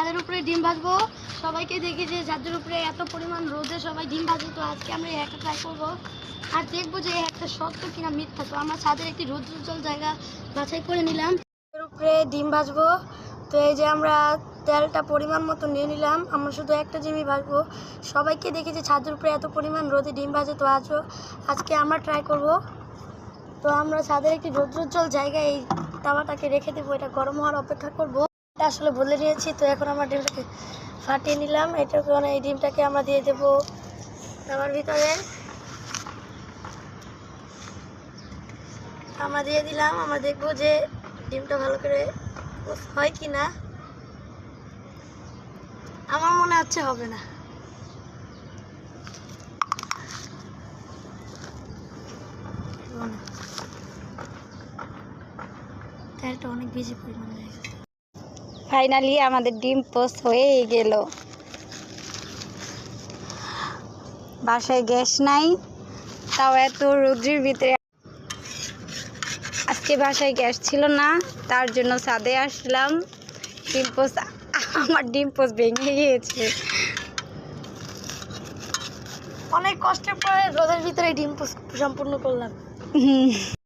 ছাদের উপরে ডিম ভাজবো। সবাইকে দেখি যে ছাদের উপরে এত পরিমাণ রোদে সবাই ডিম ভাজে, তো আজকে আমরা একটা ট্রাই করবো আর দেখবো যে একটা সত্য কিনা মিথ্যা। তো আমরা ছাদের একটি রৌদ্রোজ্জ্বল জায়গা বাছাই করে নিলাম, এর উপরে ডিম ভাজবো। তো এই যে আমরা তেলটা পরিমাণ মতো নিয়ে নিলাম, আমরা শুধু একটা ডিমই ভাজবো। সবাইকে দেখি যে ছাদের উপরে এত পরিমাণ রোদে ডিম ভাজে, তো আজকে আমরা ট্রাই করব। তো আমরা ছাদের একটি রৌদ্রোজ্জ্বল জায়গায় এই তাওয়াটাকে রেখে দেবো, এটা গরম হওয়ার অপেক্ষা করবো। এটা আসলে বলে নিয়েছি। তো এখন আমরা ডিমটাকে ফাটিয়ে নিলাম, এটাকে মানে এই ডিমটাকে আমরা দিয়ে দেবো তাওয়ার ভিতরে। আমরা দিয়ে দিলাম, আমরা দেখবো যে ডিমটা ভালো করে হয় কি না। আমার মনে হচ্ছে হবে না। তেলটা অনেক বেশি পরিমাণে হয়ে গেছে। ফাইনালি আমাদের ডিম পোস্ট হয়েই গেল। বাসায় গ্যাস নাই, তাও এত রোদ্রের ভিতরে। আজকে বাসায় গ্যাস ছিল না, তার জন্য ছাদে আসলাম। ডিম পোস্ট, আমার ডিম পোস্ট ভেঙে গিয়েছে। অনেক কষ্টের পরে রোদের ভিতরে ডিম পোস্ট সম্পূর্ণ করলাম।